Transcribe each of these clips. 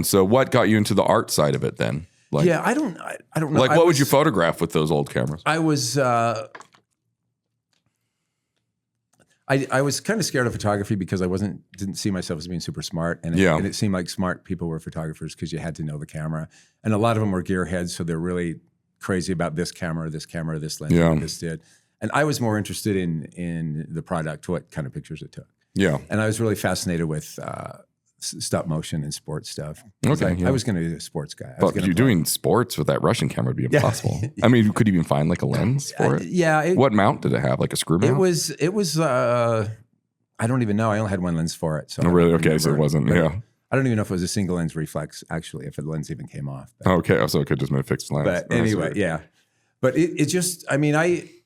So what got you into the art side of it then? Like, yeah, I don't know. Like, what would you photograph with those old cameras? I was kind of scared of photography because I didn't see myself as being super smart, and it seemed like smart people were photographers because you had to know the camera, and a lot of them were gearheads, so they're really crazy about this camera, this lens, what this did, and I was more interested in the product, what kind of pictures it took. Yeah, and I was really fascinated with stop motion and sports stuff. Okay, I was going to be a sports guy. But you're doing sports with that Russian camera would be impossible. I mean, could you even find like a lens for it? Yeah. What mount did it have? Like a screw mount? It was. I don't even know. I only had one lens for it. So really? Okay, so it wasn't. Yeah. I don't even know if it was a single lens reflex. Actually, if the lens even came off. But, okay, so it could just be a fixed lens. But anyway, yeah. But it just. I mean,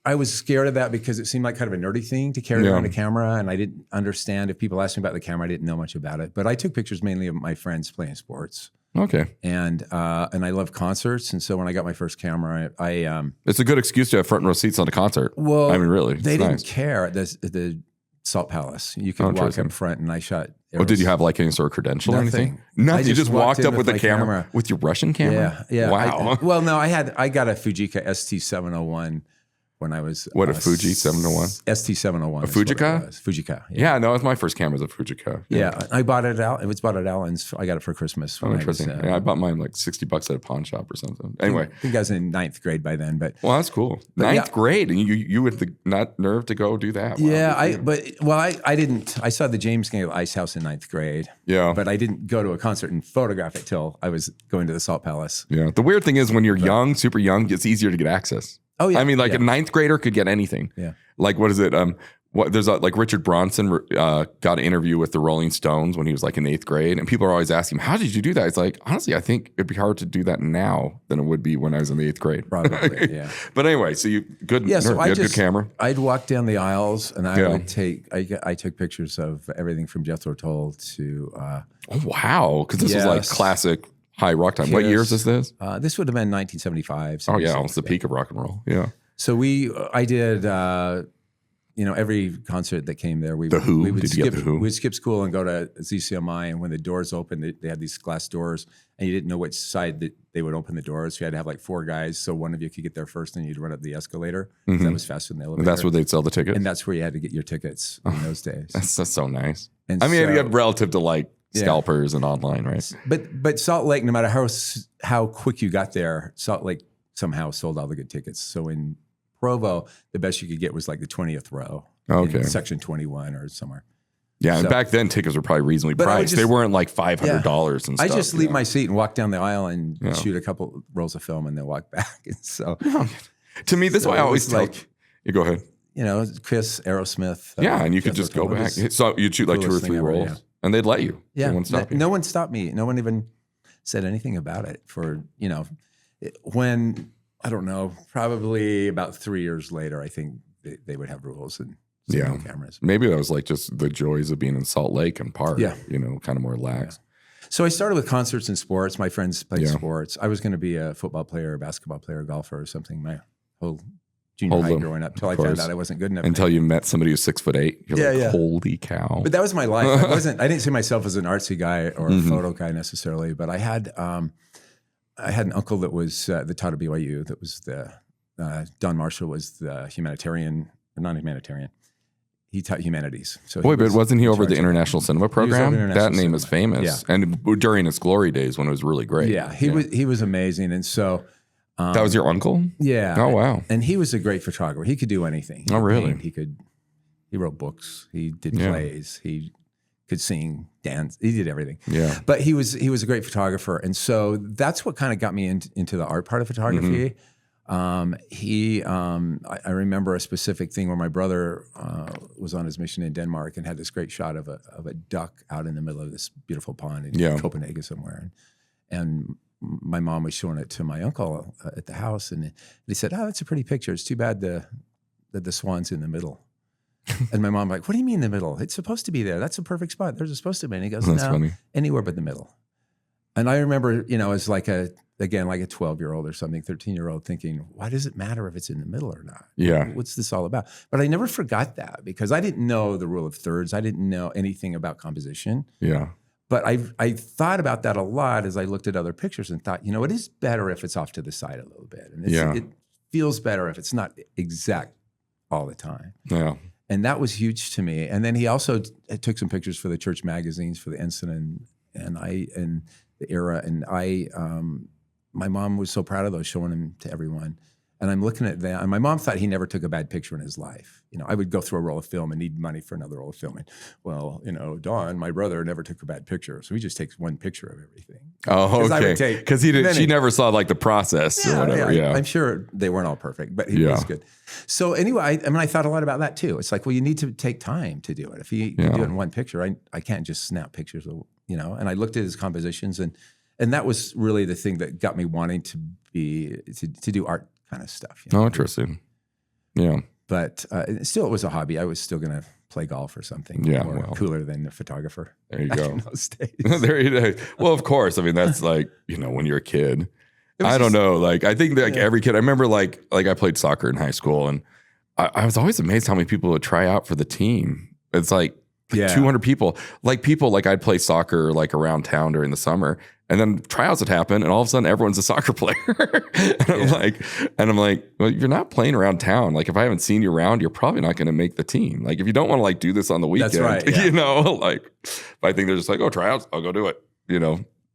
I was scared of that because it seemed like kind of a nerdy thing to carry around a camera, and I didn't understand. If people asked me about the camera, I didn't know much about it. But I took pictures mainly of my friends playing sports. Okay. And I love concerts, and so when I got my first camera, I it's a good excuse to have front row seats on a concert. Well, I mean, really, they didn't care at the Salt Palace. You could walk up front, and I shot. Did you have like any sort of credential or anything? Nothing. You just walked up with the camera with your Russian camera. Yeah. Wow. Well, no, I got a Fujica ST701. When I was a Fuji 701? ST701. A Fujica? Fujica. Yeah, no, it's my first camera was a Fujica. Yeah, I bought it out. It was bought at Allen's. I got it for Christmas. Interesting. I bought mine like $60 at a pawn shop or something. Anyway. I think I was in 9th grade by then. But well, that's cool. 9th grade, and you had the nerve to go do that. Wow. Yeah, I didn't. I saw the James Gale Ice House in 9th grade. Yeah. But I didn't go to a concert and photograph it till I was going to the Salt Palace. Yeah. The weird thing is when you're young, super young, it's easier to get access. Oh yeah, I mean, like a 9th grader could get anything. Yeah, like what is it? There's like Richard Bronson got an interview with the Rolling Stones when he was like in 8th grade, and people are always asking him, "How did you do that?" It's like, honestly, I think it'd be harder to do that now than it would be when I was in the 8th grade. Probably, yeah. But anyway, so you good camera. I'd walk down the aisles, and I would I took pictures of everything from Jethro Tull to. Oh wow, because this was like classic. High rock time. Kiss. What years is this? This would have been 1975. Oh yeah, almost the peak of rock and roll. Yeah. So I did, every concert that came there. The Who. We'd skip school and go to ZCMI, and when the doors opened, they had these glass doors, and you didn't know which side that they would open the doors. So you had to have like 4 guys, so one of you could get there first, and you'd run up the escalator. Mm-hmm. That was faster than the elevator. And that's where they'd sell the tickets. And that's where you had to get your tickets in those days. That's so nice. And I mean, you have relative to like. Scalpers and online, right? But Salt Lake, no matter how quick you got there, Salt Lake somehow sold all the good tickets. So in Provo, the best you could get was like the 20th row, in section 21 or somewhere. Yeah, and back then tickets were probably reasonably priced. They weren't like $500 and stuff. I just leave my seat and walk down the aisle and shoot a couple rolls of film and then walk back. And so, to me, that's why I always tell. You go ahead. Kiss, Aerosmith. And you could just go back. So you'd shoot like 2 or 3 rolls. Yeah. And they'd let you. Yeah. No one stopped me. No one even said anything about it when, I don't know, probably about 3 years later, I think they would have rules and cameras. Maybe that was like just the joys of being in Salt Lake and Park, kind of more lax. Yeah. So I started with concerts and sports. My friends played sports. I was going to be a football player, basketball player, golfer or something. My whole junior high growing up until I found out I wasn't good enough. Until you met somebody who's 6'8". You're like, holy cow. But that was my life. I didn't see myself as an artsy guy or a photo guy necessarily, but I had an uncle that was that taught at BYU. That was Don Marshall was the non-humanitarian. He taught humanities. So but wasn't he over the International Cinema Program? That name is famous. Yeah. And during its glory days when it was really great. Yeah, he was amazing. And so that was your uncle? Yeah. Oh, wow. And he was a great photographer. He could do anything. Oh, really? He wrote books. He did plays. He could sing, dance. He did everything. Yeah. But he was a great photographer. And so that's what kind of got me into the art part of photography. I remember a specific thing where my brother was on his mission in Denmark and had this great shot of a duck out in the middle of this beautiful pond in Copenhagen somewhere. And my mom was showing it to my uncle at the house, and he said, "Oh, that's a pretty picture. It's too bad that the swan's in the middle." And my mom like, "What do you mean the middle? It's supposed to be there. That's a perfect spot. There's supposed to be." And he goes, "No, funny. Anywhere but the middle." And I remember, as like a 12-year-old or something, 13-year-old thinking, why does it matter if it's in the middle or not? Yeah. What's this all about? But I never forgot that because I didn't know the rule of thirds. I didn't know anything about composition. Yeah. But I thought about that a lot as I looked at other pictures and thought, it is better if it's off to the side a little bit. And it feels better if it's not exact all the time. Yeah. And that was huge to me. And then he also took some pictures for the church magazines for the incident and the era. And my mom was so proud of those, showing them to everyone. And I'm looking at that. And my mom thought he never took a bad picture in his life. I would go through a roll of film and need money for another roll of film. And, well, Don, my brother, never took a bad picture. So he just takes one picture of everything. Oh, okay. Because she never saw like the process or whatever. Yeah. I'm sure they weren't all perfect, but he was good. So anyway, I thought a lot about that too. It's like, well, you need to take time to do it. If you do it in one picture, I can't just snap pictures, and I looked at his compositions and that was really the thing that got me wanting to do art kind of stuff. Oh, interesting. Yeah. But still, it was a hobby. I was still going to play golf or something. Cooler than a photographer. There you go. In those days. There you go. Well, of course. I mean, that's like, when you're a kid. I don't know. Like, I think that every kid, I remember like I played soccer in high school and I was always amazed how many people would try out for the team. It's like 200 people. Like I'd play soccer like around town during the summer. And then tryouts would happen, and all of a sudden, everyone's a soccer player. I'm like, well, you're not playing around town. Like, if I haven't seen you around, you're probably not going to make the team. Like, if you don't want to like do this on the weekend, that's right, yeah. Like, I think they're just like, oh, tryouts, I'll go do it.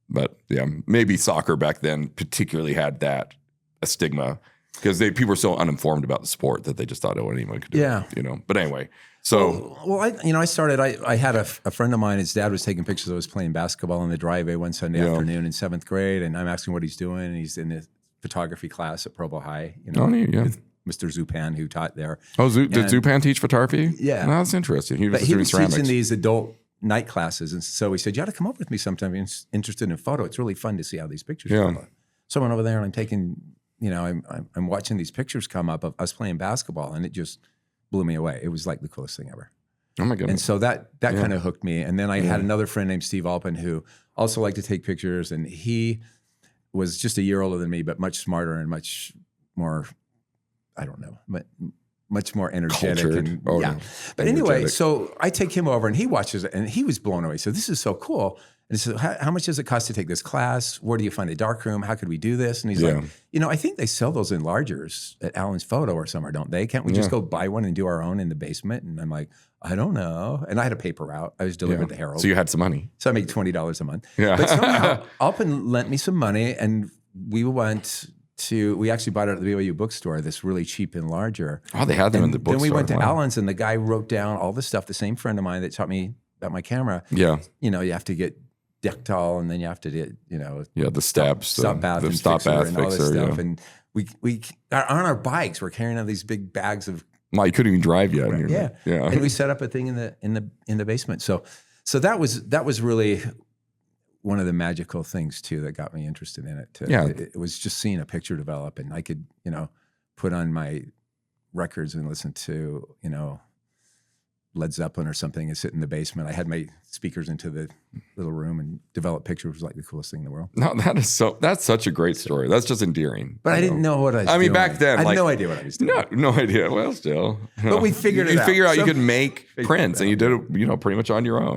But yeah, maybe soccer back then particularly had a stigma because people were so uninformed about the sport that they just thought, oh, anyone could do it. But anyway. So I started. I had a friend of mine. His dad was taking pictures. I was playing basketball in the driveway one Sunday afternoon in 7th grade, and I'm asking what he's doing. And he's in the photography class at Provo High. With Mr. Zupan, who taught there. Oh, did Zupan teach photography? Yeah, that's interesting. He was teaching these adult night classes, and so he said, "You ought to come over with me sometime. You're interested in photo. It's really fun to see how these pictures come up." So I went over there, and I'm taking. I'm watching these pictures come up of us playing basketball, and it just blew me away. It was like the coolest thing ever. Oh my goodness. And so that kind of hooked me. And then I had another friend named Steve Alpin who also liked to take pictures, and he was just a year older than me, but much smarter and much more, I don't know, much more energetic. Cultured. But anyway, so I take him over and he watches it and he was blown away. So this is so cool. And he said, how much does it cost to take this class? Where do you find a darkroom? How could we do this? And he's like, I think they sell those enlargers at Allen's Photo or somewhere, don't they? Can't we just go buy one and do our own in the basement? And I'm like, I don't know. And I had a paper route. I was delivered to Herald. So you had some money. So I made $20 a month. Yeah. But somehow Alpin lent me some money and we actually bought it at the BYU bookstore, this really cheap enlarger. Oh, they had them in the bookstore. Then we went to Allen's and the guy wrote down all the stuff, the same friend of mine that taught me about my camera. Yeah. You have to get Dectal, and then you have to do, the steps, stop bath, the and stop fixer bath and all this fixer, stuff. And we on our bikes, we're carrying out these big bags of. Well, you couldn't even drive yet. Yeah. And we set up a thing in the basement. So that was really one of the magical things too that got me interested in it. It was just seeing a picture develop, and I could put on my records and listen to Led Zeppelin or something and sit in the basement. I had my speakers into the little room and develop pictures. It was like the coolest thing in the world. No, that's such a great story. That's just endearing. But I didn't know what I was doing. Back then, I had no idea what I was doing. No idea. Well, still. But we figured it out. You figure out you could make prints and you did it, pretty much on your own.